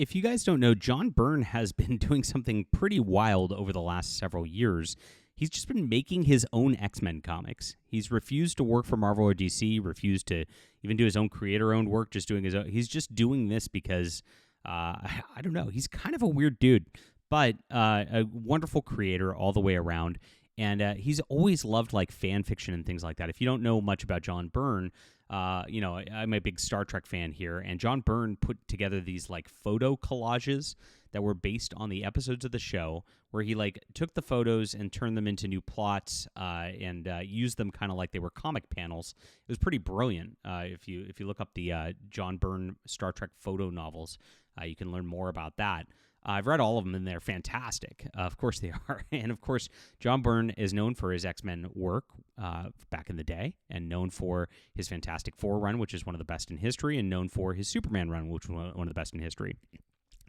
if you guys don't know, John Byrne has been doing something pretty wild over the last several years. He's just been making his own X-Men comics. He's refused to work for Marvel or DC, refused to even do his own creator-owned work, just doing his own. He's just doing this because, I don't know, he's kind of a weird dude, but a wonderful creator all the way around. And he's always loved like fan fiction and things like that. If you don't know much about John Byrne, I'm a big Star Trek fan here, and John Byrne put together these like photo collages that were based on the episodes of the show, where he like took the photos and turned them into new plots and used them kind of like they were comic panels. It was pretty brilliant. If you look up the John Byrne Star Trek photo novels, you can learn more about that. I've read all of them, and they're fantastic. Of course they are. And, of course, John Byrne is known for his X-Men work back in the day, and known for his Fantastic Four run, which is one of the best in history, and known for his Superman run, which was one of the best in history.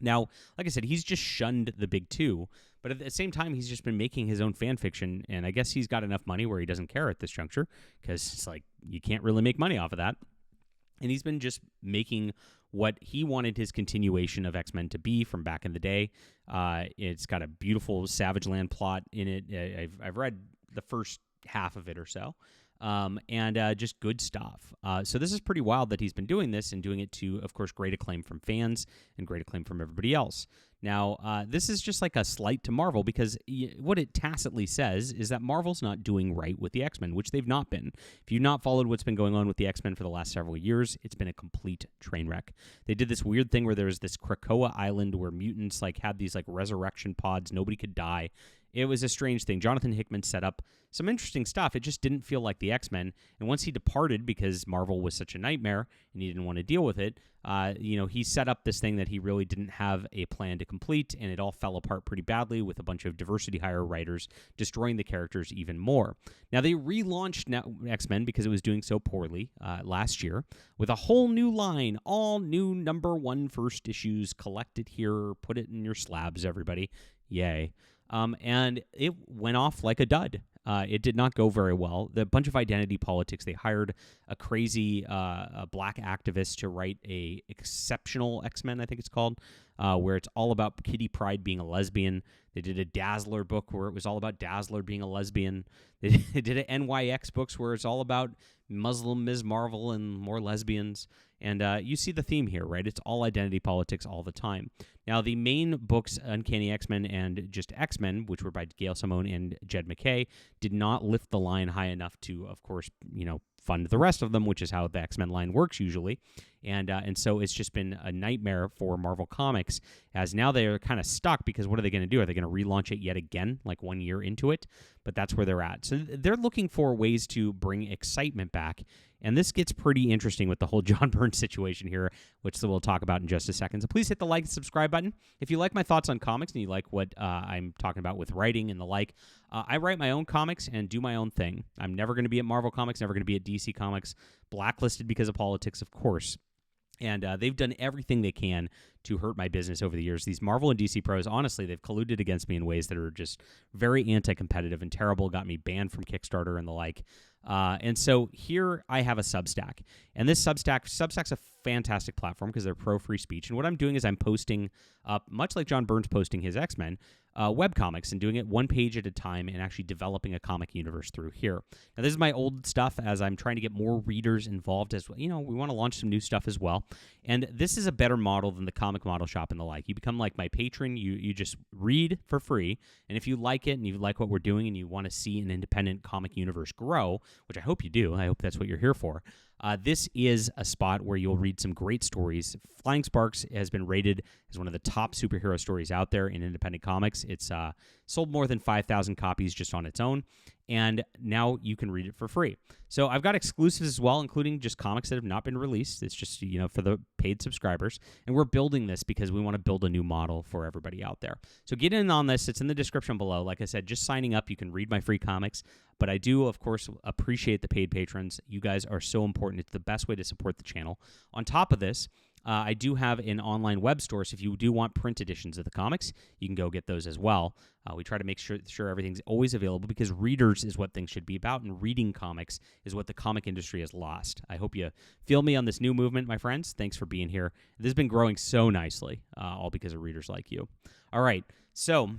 Now, like I said, he's just shunned the big two, but at the same time, he's just been making his own fan fiction, and I guess he's got enough money where he doesn't care at this juncture, because it's like you can't really make money off of that. And he's been just making what he wanted his continuation of X-Men to be from back in the day. It's got a beautiful Savage Land plot in it. I've read the first half of it or so. And just good stuff. So this is pretty wild that he's been doing this and doing it to, of course, great acclaim from fans and great acclaim from everybody else. Now, this is just like a slight to Marvel because what it tacitly says is that Marvel's not doing right with the X-Men, which they've not been. If you've not followed what's been going on with the X-Men for the last several years, it's been a complete train wreck. They did this weird thing where there was this Krakoa island where mutants like had these like resurrection pods. Nobody could die. It was a strange thing. Jonathan Hickman set up some interesting stuff. It just didn't feel like the X-Men. And once he departed because Marvel was such a nightmare and he didn't want to deal with it, he set up this thing that he really didn't have a plan to complete, and it all fell apart pretty badly with a bunch of diversity hire writers destroying the characters even more. Now, they relaunched X-Men because it was doing so poorly last year with a whole new line, all new number one first issues. Collect it here, put it in your slabs, everybody. Yay. And it went off like a dud. It did not go very well. The bunch of identity politics. They hired a crazy a black activist to write a exceptional X-Men, I think it's called, where it's all about Kitty Pryde being a lesbian. They did a Dazzler book where it was all about Dazzler being a lesbian. They did an NYX books where it's all about Muslim Ms. Marvel and more lesbians. And you see the theme here, right? It's all identity politics all the time. Now, the main books, Uncanny X-Men and just X-Men, which were by Gail Simone and Jed MacKay, did not lift the line high enough to, of course, fund the rest of them, which is how the X-Men line works usually. And so it's just been a nightmare for Marvel Comics, as now they're kind of stuck because what are they going to do? Are they going to relaunch it yet again, like 1 year into it? But that's where they're at. So they're looking for ways to bring excitement back. And this gets pretty interesting with the whole John Byrne situation here, which we'll talk about in just a second. So please hit the like and subscribe button. If you like my thoughts on comics and you like what I'm talking about with writing and the like, I write my own comics and do my own thing. I'm never going to be at Marvel Comics, never going to be at DC Comics, blacklisted because of politics, of course. And they've done everything they can to hurt my business over the years. These Marvel and DC pros, honestly, they've colluded against me in ways that are just very anti-competitive and terrible, got me banned from Kickstarter and the like. And so here I have a Substack. And this Substack's a fantastic platform because they're pro-free speech. And what I'm doing is I'm posting up, much like John Byrne's posting his X-Men, webcomics and doing it one page at a time and actually developing a comic universe through here. Now, this is my old stuff as I'm trying to get more readers involved as well. We want to launch some new stuff as well. And this is a better model than the comic model shop and the like. You become like my patron. You just read for free. And if you like it and you like what we're doing and you want to see an independent comic universe grow, which I hope you do, I hope that's what you're here for, this is a spot where you'll read some great stories. Flying Sparks has been rated as one of the top superhero stories out there in independent comics. It's sold more than 5,000 copies just on its own, and now you can read it for free. So I've got exclusives as well, including just comics that have not been released. It's just, for the paid subscribers, and we're building this because we want to build a new model for everybody out there. So get in on this. It's in the description below. Like I said, just signing up, you can read my free comics, but I do, of course, appreciate the paid patrons. You guys are so important. It's the best way to support the channel. On top of this, I do have an online web store, so if you do want print editions of the comics, you can go get those as well. We try to make sure everything's always available because readers is what things should be about, and reading comics is what the comic industry has lost. I hope you feel me on this new movement, my friends. Thanks for being here. This has been growing so nicely, all because of readers like you. All right, so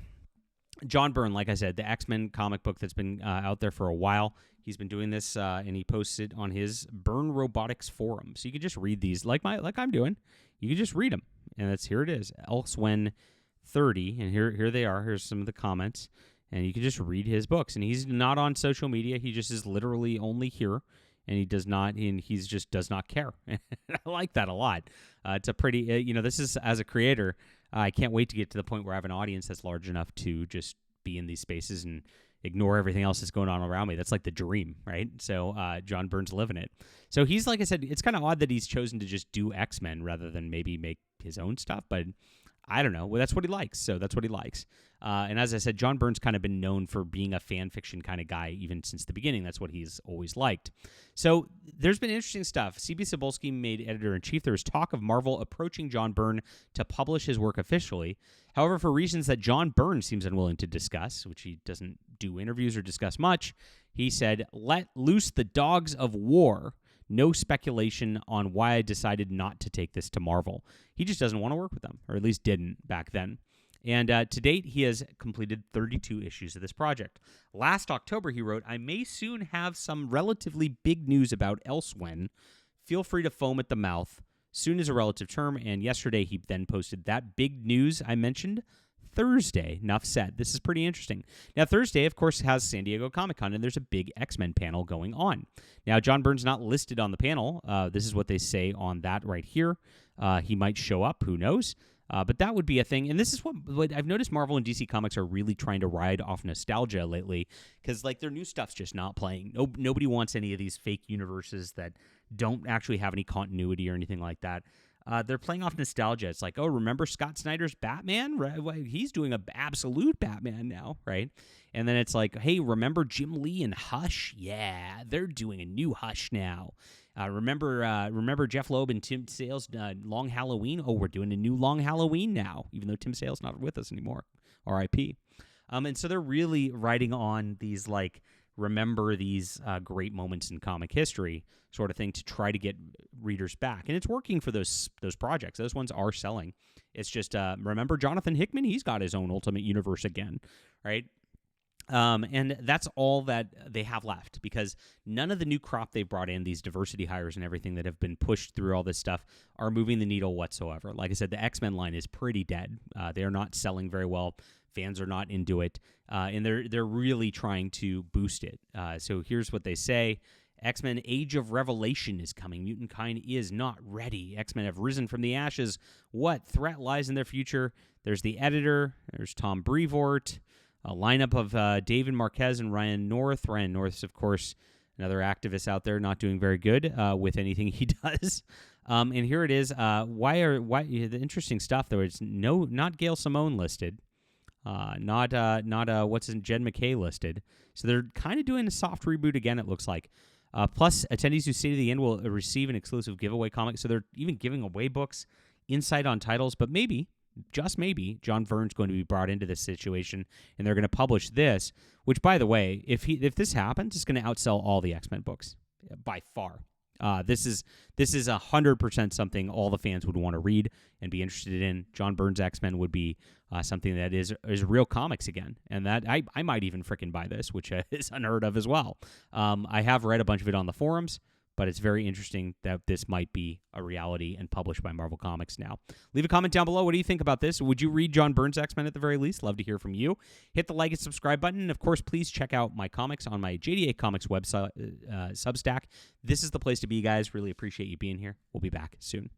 John Byrne, like I said, the X-Men comic book that's been out there for a while. He's been doing this, and he posts it on his Byrne Robotics forum. So you can just read these like I'm doing. You can just read them, and here it is, Elswen 30, and here they are. Here's some of the comments, and you can just read his books. And he's not on social media. He just is literally only here, and he does not care. I like that a lot. It's a pretty, this is, as a creator, I can't wait to get to the point where I have an audience that's large enough to just be in these spaces and ignore everything else that's going on around me. That's like the dream, right? So John Byrne's living it. So he's, like I said, it's kind of odd that he's chosen to just do X-Men rather than maybe make his own stuff, but I don't know. Well, that's what he likes, so that's what he likes. And as I said, John Byrne's kind of been known for being a fan fiction kind of guy even since the beginning. That's what he's always liked. So there's been interesting stuff. C.B. Cebulski made editor-in-chief. There was talk of Marvel approaching John Byrne to publish his work officially. However, for reasons that John Byrne seems unwilling to discuss, which he doesn't do interviews or discuss much, he said, "Let loose the dogs of war. No speculation on why I decided not to take this to Marvel." He just doesn't want to work with them, or at least didn't back then. And to date, he has completed 32 issues of this project. Last October, he wrote, "I may soon have some relatively big news about Elswen. Feel free to foam at the mouth. Soon is a relative term." And yesterday, he then posted that big news I mentioned, Thursday. Enough said. This is pretty interesting. Now, Thursday, of course, has San Diego Comic-Con, and there's a big X-Men panel going on. Now, John Byrne's not listed on the panel. This is what they say on that right here. He might show up. Who knows? But that would be a thing. And this is what I've noticed Marvel and DC Comics are really trying to ride off nostalgia lately because, like, their new stuff's just not playing. Nobody wants any of these fake universes that don't actually have any continuity or anything like that. They're playing off nostalgia. It's like, oh, remember Scott Snyder's Batman? Right? He's doing an absolute Batman now, right? And then it's like, hey, remember Jim Lee and Hush? Yeah, they're doing a new Hush now. Remember Jeff Loeb and Tim Sale's Long Halloween? Oh, we're doing a new Long Halloween now, even though Tim Sale's not with us anymore. R.I.P. And so they're really riding on these, like, remember these great moments in comic history sort of thing to try to get readers back. And it's working for those projects. Those ones are selling. It's just, remember Jonathan Hickman? He's got his own Ultimate Universe again, right? And that's all that they have left because none of the new crop they've brought in, these diversity hires and everything that have been pushed through all this stuff, are moving the needle whatsoever. Like I said, the X-Men line is pretty dead. They are not selling very well. Fans are not into it, and they're really trying to boost it. So here's what they say. X-Men Age of Revelation is coming. Mutant kind is not ready. X-Men have risen from the ashes. What threat lies in their future? There's the editor. There's Tom Brevoort. A lineup of David Marquez and Ryan North. Ryan North's, of course, another activist out there not doing very good with anything he does. And here it is. The interesting stuff, though, it's not Gail Simone listed. Not what's in Jed McKay listed. So they're kind of doing a soft reboot again, it looks like. Plus, attendees who stay to the end will receive an exclusive giveaway comic. So they're even giving away books, insight on titles. But maybe, just maybe, John Byrne's going to be brought into this situation, and they're going to publish this. Which, by the way, if this happens, it's going to outsell all the X-Men books by far. This is 100% something all the fans would want to read and be interested in. John Byrne's X-Men would be something that is real comics again, and that I might even frickin' buy this, which is unheard of as well. I have read a bunch of it on the forums, but it's very interesting that this might be a reality and published by Marvel Comics now. Leave a comment down below. What do you think about this? Would you read John Byrne's X-Men at the very least? Love to hear from you. Hit the like and subscribe button. And of course, please check out my comics on my JDA Comics website, Substack. This is the place to be, guys. Really appreciate you being here. We'll be back soon.